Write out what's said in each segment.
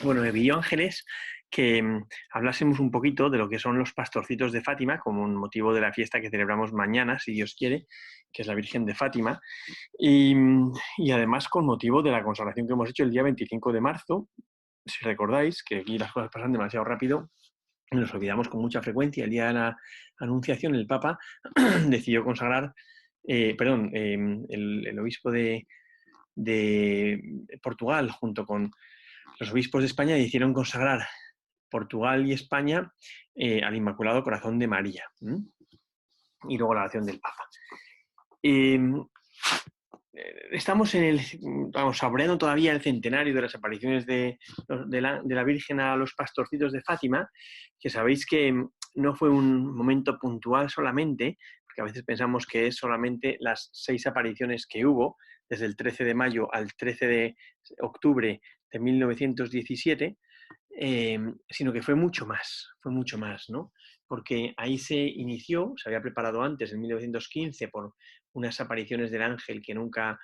Bueno, me pidió Ángeles que hablásemos un poquito de lo que son los pastorcitos de Fátima, como un motivo de la fiesta que celebramos mañana, si Dios quiere, que es la Virgen de Fátima, y además con motivo de la consagración que hemos hecho el día 25 de marzo. Si recordáis que aquí las cosas pasan demasiado rápido, nos olvidamos con mucha frecuencia. El día de la Anunciación, el Papa decidió consagrar, el obispo de Portugal, junto con los obispos de España, hicieron consagrar Portugal y España al Inmaculado Corazón de María. Y luego la oración del Papa. Eh, Estamos saboreando todavía el centenario de las apariciones de la Virgen a los pastorcitos de Fátima, que sabéis que no fue un momento puntual solamente, porque a veces pensamos que es solamente las 6 apariciones que hubo, desde el 13 de mayo al 13 de octubre de 1917, sino que fue mucho más, ¿no? Porque ahí se inició, se había preparado antes, en 1915, por unas apariciones del ángel que nunca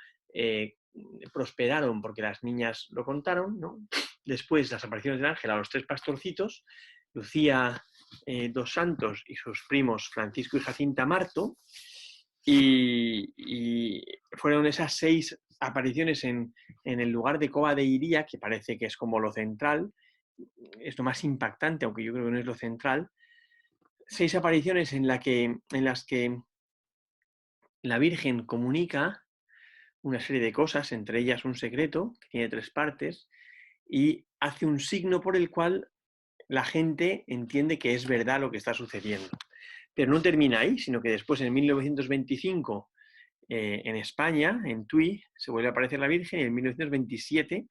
prosperaron porque las niñas lo contaron, ¿no? Después las apariciones del ángel a los 3 pastorcitos, Lucía dos Santos y sus primos Francisco y Jacinta Marto, y fueron esas 6 apariciones en el lugar de Cova de Iría, que parece que es como lo central, es lo más impactante, aunque yo creo que no es lo central. 6 apariciones en las que la Virgen comunica una serie de cosas, entre ellas un secreto, que tiene 3 partes, y hace un signo por el cual la gente entiende que es verdad lo que está sucediendo. Pero no termina ahí, sino que después, en 1925, en España, en Tui, se vuelve a aparecer la Virgen, y en 1927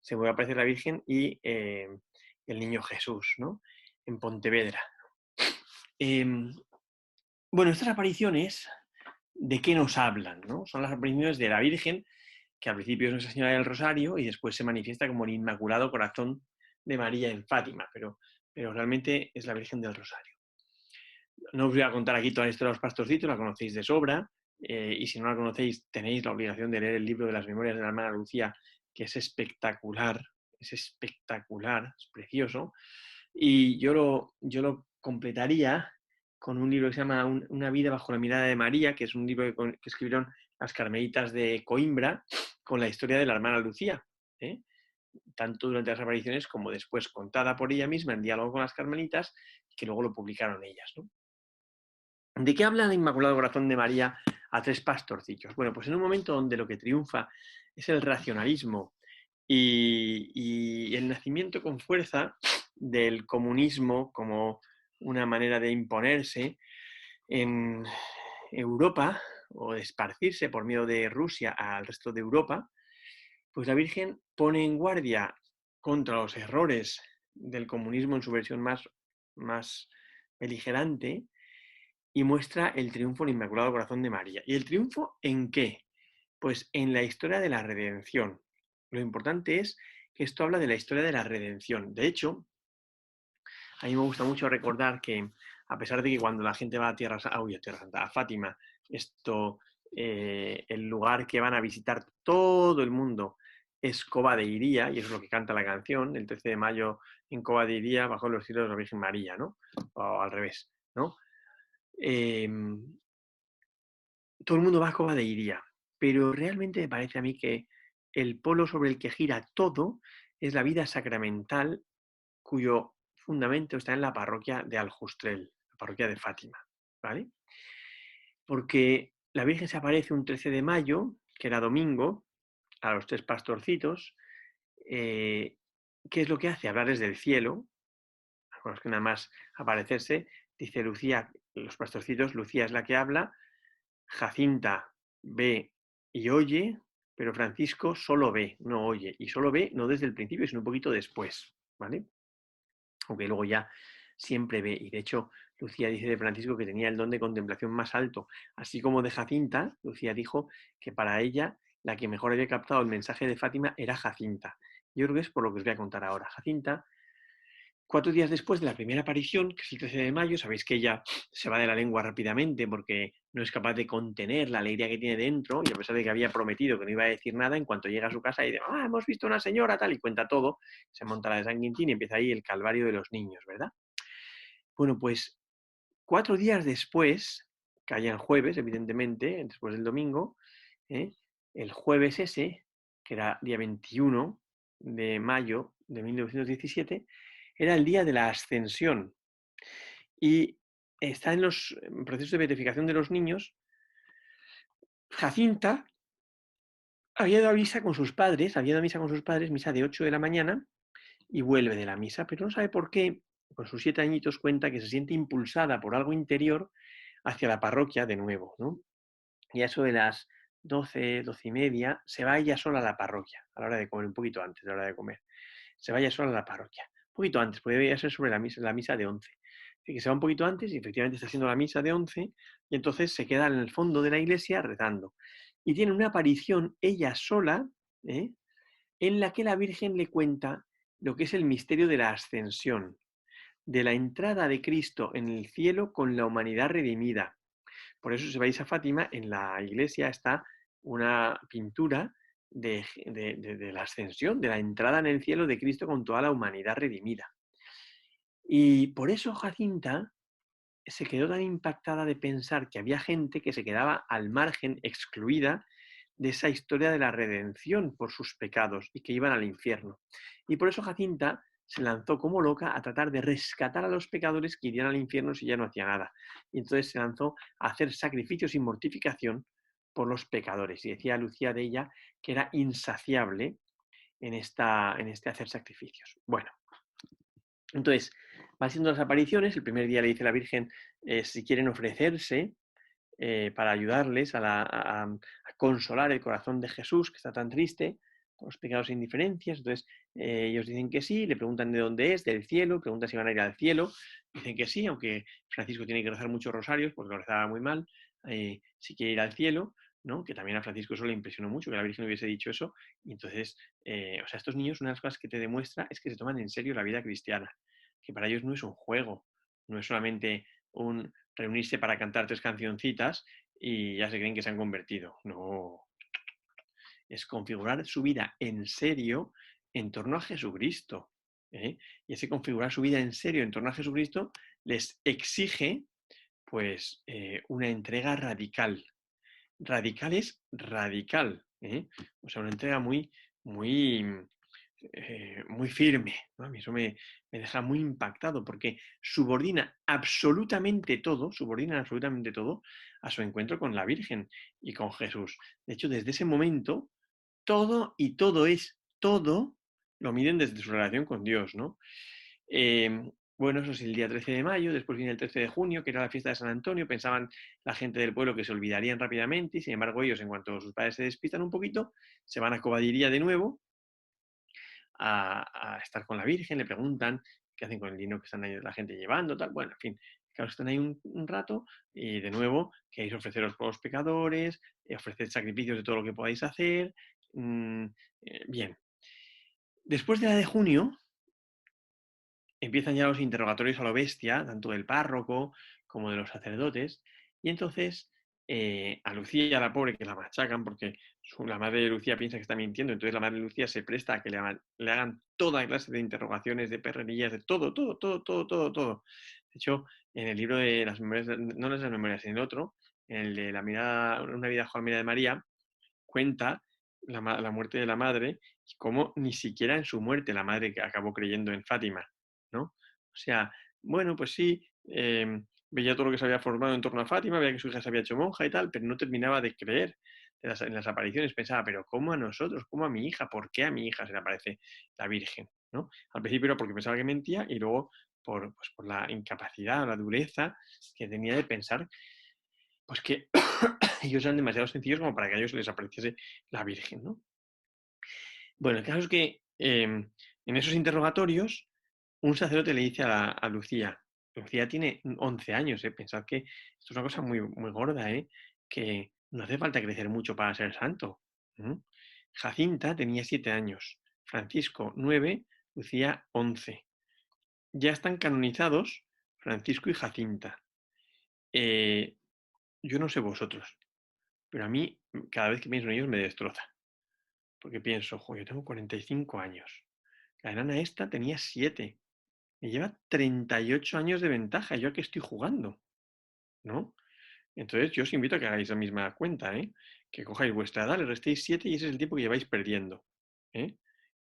se vuelve a aparecer la Virgen y el Niño Jesús, ¿no? En Pontevedra. Bueno, estas apariciones, ¿de qué nos hablan? ¿No? Son las apariciones de la Virgen, que al principio es Nuestra Señora del Rosario y después se manifiesta como el Inmaculado Corazón de María en Fátima, pero realmente es la Virgen del Rosario. No os voy a contar aquí toda la historia de los pastorcitos, la conocéis de sobra, y si no la conocéis, tenéis la obligación de leer el libro de las Memorias de la Hermana Lucía, que es espectacular, es precioso. Y yo lo completaría con un libro que se llama Una vida bajo la mirada de María, que es un libro que escribieron las carmelitas de Coimbra, con la historia de la hermana Lucía, ¿eh? Tanto durante las apariciones como después contada por ella misma en diálogo con las carmelitas, que luego lo publicaron ellas, ¿no? ¿De qué habla el Inmaculado Corazón de María a 3 pastorcillos? Bueno, pues en un momento donde lo que triunfa es el racionalismo y el nacimiento con fuerza del comunismo como una manera de imponerse en Europa o de esparcirse por miedo de Rusia al resto de Europa, pues la Virgen pone en guardia contra los errores del comunismo en su versión más beligerante y muestra el triunfo del Inmaculado Corazón de María. ¿Y el triunfo en qué? Pues en la historia de la redención. Lo importante es que esto habla de la historia de la redención. De hecho, a mí me gusta mucho recordar que, a pesar de que cuando la gente va a Tierra Santa, a Fátima, el lugar que van a visitar todo el mundo es Cova de Iría, y eso es lo que canta la canción, el 13 de mayo en Cova de Iría, bajo los cielos de la Virgen María, ¿no? O al revés, ¿no? Eh, Todo el mundo va a Cova de Iría, pero realmente me parece a mí que el polo sobre el que gira todo es la vida sacramental, cuyo fundamento está en la parroquia de Aljustrel, la parroquia de Fátima, ¿vale? Porque la Virgen se aparece un 13 de mayo, que era domingo, a los 3 pastorcitos. ¿Qué es lo que hace? Hablarles del cielo, con los que nada más aparecerse, dice Lucía, los pastorcitos, Lucía es la que habla, Jacinta ve y oye, pero Francisco solo ve, no oye. Y solo ve no desde el principio, sino un poquito después, ¿vale? Aunque luego ya siempre ve. Y de hecho, Lucía dice de Francisco que tenía el don de contemplación más alto. Así como de Jacinta, Lucía dijo que para ella la que mejor había captado el mensaje de Fátima era Jacinta. Yo creo que es por lo que os voy a contar ahora. Jacinta 4 días después de la primera aparición, que es el 13 de mayo, sabéis que ella se va de la lengua rápidamente porque no es capaz de contener la alegría que tiene dentro, y a pesar de que había prometido que no iba a decir nada, en cuanto llega a su casa y dice, hemos visto una señora tal, y cuenta todo, se monta la de San Quintín y empieza ahí el calvario de los niños, ¿verdad? Bueno, pues 4 días después, caían jueves, evidentemente, después del domingo, ¿eh? El jueves ese, que era día 21 de mayo de 1917, era el día de la Ascensión. Y está en los procesos de beatificación de los niños. Jacinta había dado misa con sus padres, misa de 8 de la mañana, y vuelve de la misa, pero no sabe por qué, con sus 7 añitos cuenta que se siente impulsada por algo interior hacia la parroquia de nuevo, ¿no? Y a eso de las 12, 12:30, se va ella sola a la parroquia, a la hora de comer, un poquito antes de la hora de comer. Se va ella sola a la parroquia. Un poquito antes, podría ser sobre la misa de 11. Así que se va un poquito antes y efectivamente está haciendo la misa de 11 y entonces se queda en el fondo de la iglesia rezando. Y tiene una aparición ella sola, ¿eh? En la que la Virgen le cuenta lo que es el misterio de la ascensión, de la entrada de Cristo en el cielo con la humanidad redimida. Por eso, si vais a Fátima, en la iglesia está una pintura de la ascensión, de la entrada en el cielo de Cristo con toda la humanidad redimida. Y por eso Jacinta se quedó tan impactada de pensar que había gente que se quedaba al margen, excluida de esa historia de la redención por sus pecados y que iban al infierno. Y por eso Jacinta se lanzó como loca a tratar de rescatar a los pecadores que irían al infierno si ya no hacía nada. Y entonces se lanzó a hacer sacrificios y mortificación por los pecadores. Y decía Lucía de ella que era insaciable en este hacer sacrificios. Bueno, entonces, va siendo las apariciones. El primer día le dice la Virgen si quieren ofrecerse para ayudarles a consolar el corazón de Jesús, que está tan triste, con los pecados e indiferencias. Entonces, ellos dicen que sí, le preguntan de dónde es, del cielo, preguntan si van a ir al cielo. Dicen que sí, aunque Francisco tiene que rezar muchos rosarios, porque lo rezaba muy mal, si quiere ir al cielo, ¿no? Que también a Francisco eso le impresionó mucho, que la Virgen hubiese dicho eso. Y entonces, o sea, estos niños, una de las cosas que te demuestra es que se toman en serio la vida cristiana, que para ellos no es un juego, no es solamente un reunirse para cantar 3 cancioncitas y ya se creen que se han convertido. No, es configurar su vida en serio en torno a Jesucristo. ¿Eh? Y ese configurar su vida en serio en torno a Jesucristo les exige pues una entrega radical. Radical es radical. ¿Eh? O sea, una entrega muy, muy, muy firme, ¿no? A mí eso me deja muy impactado porque subordinan absolutamente todo a su encuentro con la Virgen y con Jesús. De hecho, desde ese momento, todo y todo es todo, lo miden desde su relación con Dios, ¿no? Bueno, eso es el día 13 de mayo, después viene el 13 de junio, que era la fiesta de San Antonio. Pensaban la gente del pueblo que se olvidarían rápidamente y, sin embargo, ellos, en cuanto sus padres se despistan un poquito, se van a Cobadiría de nuevo a estar con la Virgen, le preguntan qué hacen con el dinero que están ahí la gente llevando, tal. Bueno, en fin, claro, están ahí un rato y de nuevo queréis ofreceros por los pecadores, ofrecer sacrificios de todo lo que podáis hacer. mm, Bien. Después de la de junio, empiezan ya los interrogatorios a lo bestia, tanto del párroco como de los sacerdotes, y entonces a Lucía, la pobre, que la machacan porque la madre de Lucía piensa que está mintiendo, entonces la madre de Lucía se presta a que le hagan toda clase de interrogaciones, de perrerías, de todo, todo, todo, todo, todo, todo. De hecho, en el libro de las memorias, no las memorias, en el otro, en el de la mirada, una vida Juan Mira de María, cuenta la muerte de la madre y cómo ni siquiera en su muerte la madre que acabó creyendo en Fátima, ¿no? O sea, bueno, pues sí, veía todo lo que se había formado en torno a Fátima, veía que su hija se había hecho monja y tal, pero no terminaba de creer en las apariciones. Pensaba, pero ¿cómo a nosotros? ¿Cómo a mi hija? ¿Por qué a mi hija se le aparece la Virgen? ¿No? Al principio era porque pensaba que mentía y luego pues, por la incapacidad o la dureza que tenía de pensar pues que ellos eran demasiado sencillos como para que a ellos les apareciese la Virgen, ¿no? Bueno, el caso es que en esos interrogatorios un sacerdote le dice a Lucía, Lucía tiene 11 años, pensad que esto es una cosa muy, muy gorda, que no hace falta crecer mucho para ser santo. ¿Mm? Jacinta tenía 7 años, Francisco 9, Lucía 11. ya están canonizados Francisco y Jacinta. Eh, yo no sé vosotros, pero a mí cada vez que pienso en ellos me destroza. Porque pienso, jo, yo tengo 45 años. La enana esta tenía 7. Me lleva 38 años de ventaja. ¿Yo a qué estoy jugando? ¿No? Entonces yo os invito a que hagáis la misma cuenta, ¿eh? Que cojáis vuestra edad, le restéis 7 y ese es el tiempo que lleváis perdiendo. ¿Eh?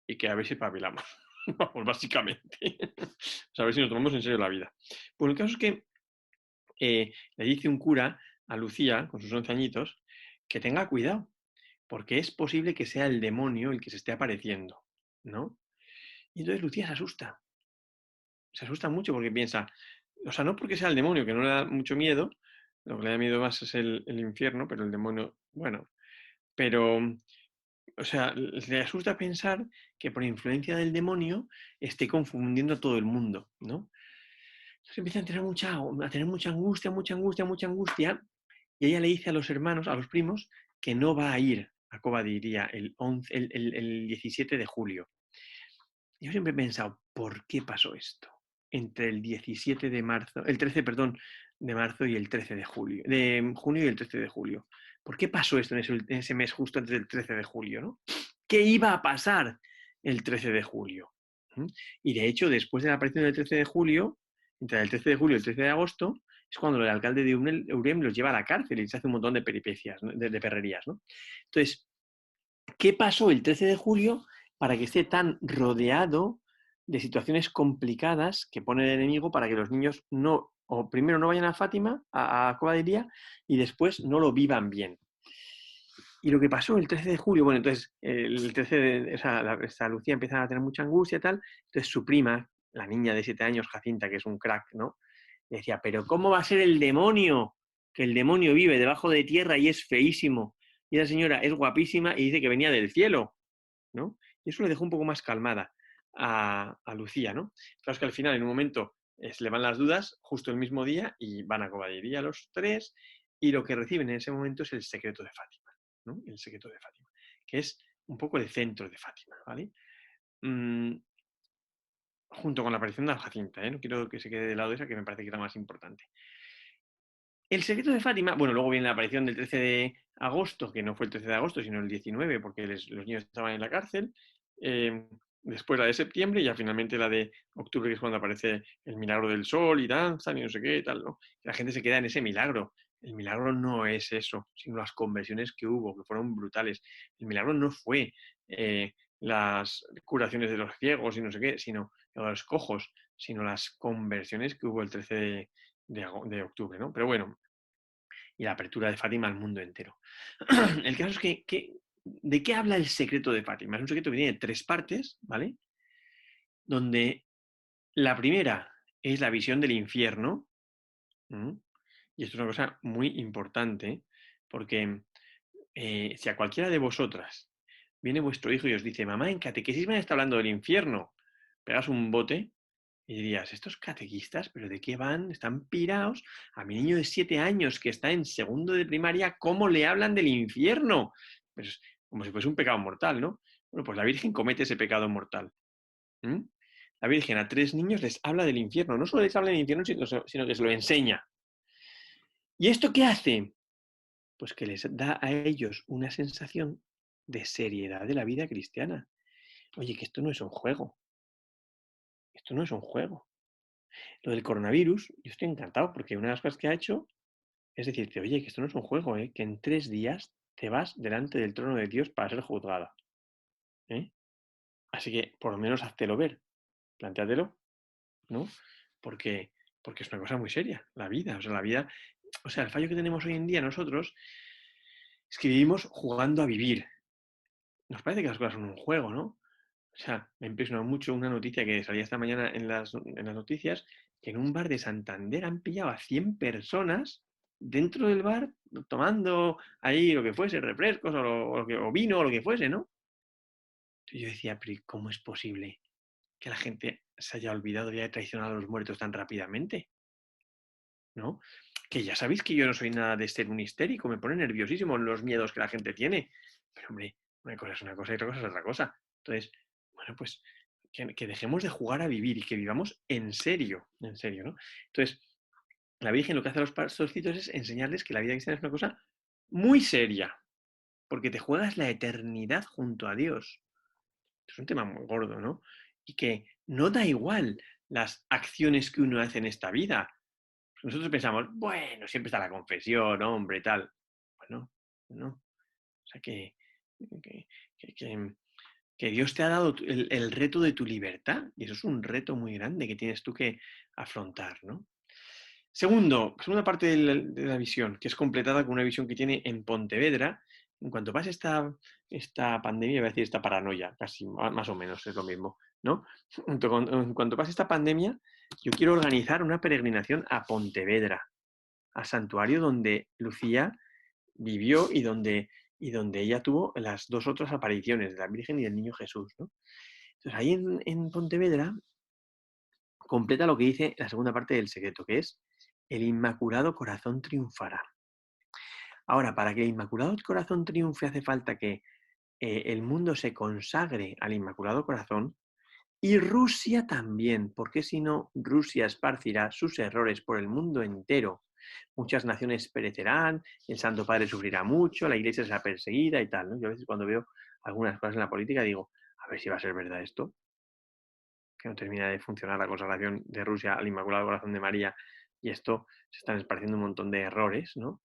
Y que a ver si espabilamos. Vamos, básicamente. O sea, a ver si nos tomamos en serio la vida. Pues el caso es que le dice un cura a Lucía, con sus 11 añitos, que tenga cuidado, porque es posible que sea el demonio el que se esté apareciendo, ¿no? Y entonces Lucía se asusta mucho porque piensa, o sea, no porque sea el demonio, que no le da mucho miedo, lo que le da miedo más es el infierno, pero el demonio, bueno, pero, o sea, le asusta pensar que por influencia del demonio esté confundiendo a todo el mundo, ¿no? Entonces empieza a tener mucha angustia, mucha angustia, mucha angustia, y ella le dice a los hermanos, a los primos, que no va a ir a Cobadiría el 17 de julio. Yo siempre he pensado, ¿por qué pasó esto? Entre el 17 de marzo, el 13, perdón, de marzo y el 13 de julio, de junio y el 13 de julio. ¿Por qué pasó esto en ese mes justo antes del 13 de julio, ¿no? ¿Qué iba a pasar el 13 de julio? ¿Mm? Y de hecho, después de la aparición del 13 de julio, entre el 13 de julio y el 13 de agosto, es cuando el alcalde de Urem los lleva a la cárcel y se hace un montón de peripecias, ¿no? de perrerías, ¿no? Entonces, ¿qué pasó el 13 de julio para que esté tan rodeado de situaciones complicadas que pone el enemigo para que los niños no, o primero no vayan a Fátima, a Cobadiría, y después no lo vivan bien? Y lo que pasó el 13 de julio, bueno, entonces el 13 de, o sea, esta Lucía empieza a tener mucha angustia y tal, entonces su prima, la niña de 7 años, Jacinta, que es un crack, ¿no? Le decía, pero ¿cómo va a ser el demonio? Que el demonio vive debajo de tierra y es feísimo. Y esa señora es guapísima y dice que venía del cielo, ¿no? Y eso le dejó un poco más calmada a Lucía, ¿no? Claro, es que al final, en un momento, se le van las dudas, justo el mismo día, y van a Cobadiría los tres, y lo que reciben en ese momento es el secreto de Fátima, ¿no? El secreto de Fátima, que es un poco el centro de Fátima, ¿vale? Mm, junto con la aparición de la Jacinta, ¿eh? No quiero que se quede de lado esa, que me parece que es la más importante. El secreto de Fátima, bueno, luego viene la aparición del 13 de agosto, que no fue el 13 de agosto, sino el 19, porque los niños estaban en la cárcel. Después la de septiembre y ya finalmente la de octubre, que es cuando aparece el milagro del sol y danzan y no sé qué y tal, ¿no? La gente se queda en ese milagro. El milagro no es eso, sino las conversiones que hubo, que fueron brutales. El milagro no fue las curaciones de los ciegos y no sé qué, sino de los cojos, sino las conversiones que hubo el 13 de octubre, ¿no? Pero bueno, y la apertura de Fátima al mundo entero. El caso es que ¿de qué habla el secreto de Fátima? Es un secreto que tiene 3 partes, ¿vale? Donde la primera es la visión del infierno, ¿m? Y esto es una cosa muy importante, porque si a cualquiera de vosotras viene vuestro hijo y os dice, mamá, en catequesis me está hablando del infierno, pegas un bote y dirías, estos catequistas, ¿pero de qué van? Están pirados. A mi niño de 7 años que está en segundo de primaria, ¿cómo le hablan del infierno? Pues como si fuese un pecado mortal, ¿no? Bueno, pues la Virgen comete ese pecado mortal. ¿Mm? La Virgen a 3 niños les habla del infierno. No solo les habla del infierno, sino que se lo enseña. ¿Y esto qué hace? Pues que les da a ellos una sensación de seriedad de la vida cristiana. Oye, que esto no es un juego. Esto no es un juego. Lo del coronavirus, yo estoy encantado porque una de las cosas que ha hecho es decirte, oye, que esto no es un juego, ¿eh? Que en 3 días te vas delante del trono de Dios para ser juzgada. ¿Eh? Así que por lo menos háztelo ver, plantéatelo, ¿no? Porque, porque es una cosa muy seria, la vida. O sea, la vida, o sea, el fallo que tenemos hoy en día nosotros es que vivimos jugando a vivir. Nos parece que las cosas son un juego, ¿no? O sea, me impresionó mucho una noticia que salía esta mañana en las noticias, que en un bar de Santander han pillado a 100 personas dentro del bar tomando ahí lo que fuese, refrescos o vino o lo que fuese, ¿no? Y yo decía, pero ¿cómo es posible que la gente se haya olvidado y haya traicionado a los muertos tan rápidamente? ¿No? Que ya sabéis que yo no soy nada de ser un histérico, me pone nerviosísimo los miedos que la gente tiene. Pero hombre, una cosa es una cosa y otra cosa es otra cosa. Entonces, bueno, pues que dejemos de jugar a vivir y que vivamos en serio, ¿no? Entonces, la Virgen lo que hace a los pastorcitos es enseñarles que la vida cristiana es una cosa muy seria, porque te juegas la eternidad junto a Dios. Es un tema muy gordo, ¿no? Y que no da igual las acciones que uno hace en esta vida. Nosotros pensamos, bueno, siempre está la confesión, hombre, tal. Bueno, no. O sea, que, que, que Dios te ha dado el reto de tu libertad, y eso es un reto muy grande que tienes tú que afrontar, ¿no? Segunda parte de la visión, que es completada con una visión que tiene en Pontevedra. En cuanto pase esta pandemia, voy a decir esta paranoia, casi más o menos es lo mismo, ¿no? En cuanto pase esta pandemia, yo quiero organizar una peregrinación a Pontevedra, al santuario donde Lucía vivió y donde ella tuvo las dos otras apariciones de la Virgen y del Niño Jesús, ¿no? Entonces ahí en Pontevedra completa lo que dice la segunda parte del secreto, que es el Inmaculado Corazón triunfará. Ahora, para que el Inmaculado Corazón triunfe hace falta que el mundo se consagre al Inmaculado Corazón y Rusia también, porque si no, Rusia esparcirá sus errores por el mundo entero. Muchas naciones perecerán, el Santo Padre sufrirá mucho, la Iglesia será perseguida y tal, ¿no? Yo a veces cuando veo algunas cosas en la política digo, a ver si va a ser verdad esto, que no termina de funcionar la consagración de Rusia al Inmaculado Corazón de María y esto se están esparciendo un montón de errores, ¿no?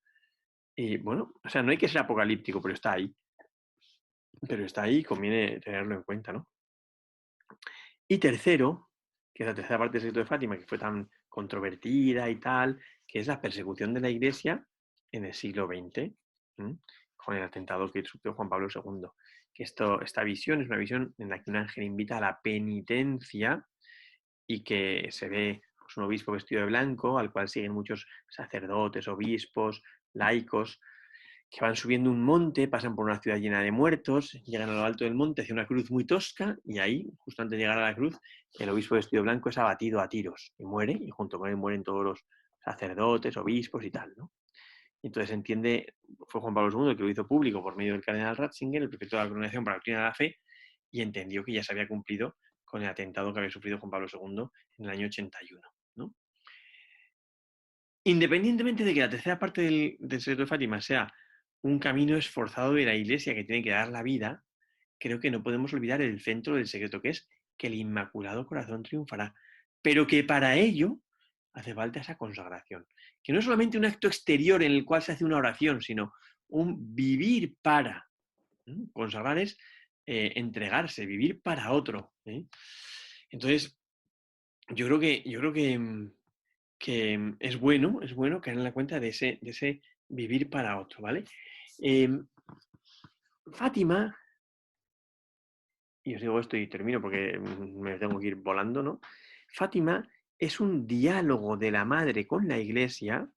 Y bueno, o sea, no hay que ser apocalíptico, pero está ahí. Pero está ahí y conviene tenerlo en cuenta, ¿no? Y tercero, que es la tercera parte del secreto de Fátima, que fue tan controvertida y tal, que es la persecución de la Iglesia en el siglo XX, ¿m? Con el atentado que sufrió Juan Pablo II. Que esta visión es una visión en la que un ángel invita a la penitencia y que se ve pues, un obispo vestido de blanco, al cual siguen muchos sacerdotes, obispos, laicos, que van subiendo un monte, pasan por una ciudad llena de muertos, llegan a lo alto del monte hacia una cruz muy tosca y ahí, justo antes de llegar a la cruz, el obispo vestido de blanco es abatido a tiros y muere, y junto con él mueren todos los sacerdotes, obispos y tal, ¿no? Y entonces entiende, fue Juan Pablo II el que lo hizo público por medio del cardenal Ratzinger, el prefecto de la Congregación para la Doctrina de la Fe, y entendió que ya se había cumplido con el atentado que había sufrido Juan Pablo II en el año 81, ¿no? Independientemente de que la tercera parte del secreto de Fátima sea un camino esforzado de la Iglesia que tiene que dar la vida, creo que no podemos olvidar el centro del secreto, que es que el Inmaculado Corazón triunfará, pero que para ello hace falta esa consagración, que no es solamente un acto exterior en el cual se hace una oración, sino un vivir para. Consagrar es entregarse, vivir para otro. Entonces, yo creo que es bueno caer en la cuenta de ese vivir para otro, ¿vale? Eh, Fátima, y os digo esto y termino porque me tengo que ir volando, ¿no? Fátima es un diálogo de la madre con la iglesia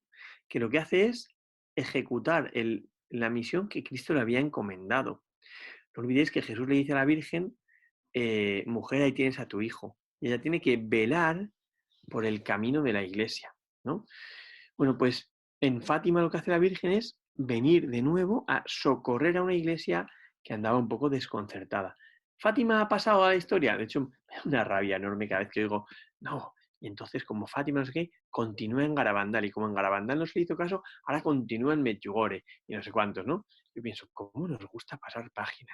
que lo que hace es ejecutar la misión que Cristo le había encomendado. No olvidéis que Jesús le dice a la Virgen, mujer, ahí tienes a tu hijo. Y ella tiene que velar por el camino de la iglesia, ¿no? Bueno, pues en Fátima lo que hace la Virgen es venir de nuevo a socorrer a una iglesia que andaba un poco desconcertada. Fátima ha pasado a la historia, de hecho me da una rabia enorme cada vez que digo, no, y entonces como Fátima no sé qué, continúa en Garabandal, y como en Garabandal no se le hizo caso, ahora continúa en Medjugorje, y no sé cuántos, ¿no? Yo pienso, ¿cómo nos gusta pasar página?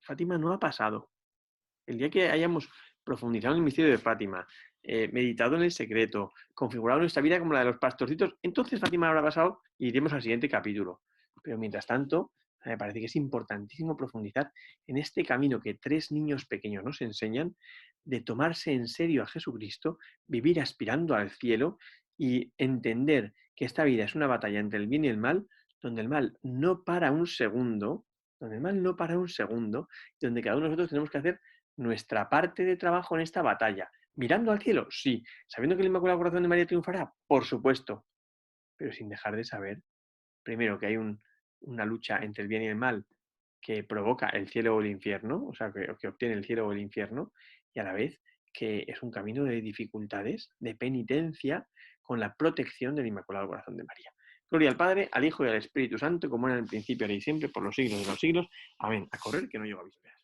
Fátima no ha pasado. El día que hayamos profundizado en el misterio de Fátima, meditado en el secreto, configurado nuestra vida como la de los pastorcitos, entonces Fátima habrá pasado y iremos al siguiente capítulo. Pero mientras tanto, me parece que es importantísimo profundizar en este camino que tres niños pequeños nos enseñan de tomarse en serio a Jesucristo, vivir aspirando al cielo y entender que esta vida es una batalla entre el bien y el mal, donde el mal no para un segundo, donde el mal no para un segundo, y donde cada uno de nosotros tenemos que hacer nuestra parte de trabajo en esta batalla. ¿Mirando al cielo? Sí. ¿Sabiendo que el Inmaculado Corazón de María triunfará? Por supuesto. Pero sin dejar de saber, primero, que hay una lucha entre el bien y el mal que provoca el cielo o el infierno, o sea, que obtiene el cielo o el infierno, y a la vez que es un camino de dificultades, de penitencia, con la protección del Inmaculado Corazón de María. Gloria al Padre, al Hijo y al Espíritu Santo, como era en el principio, ahora y siempre, por los siglos de los siglos. Amén. A correr, que no llego a vísperas.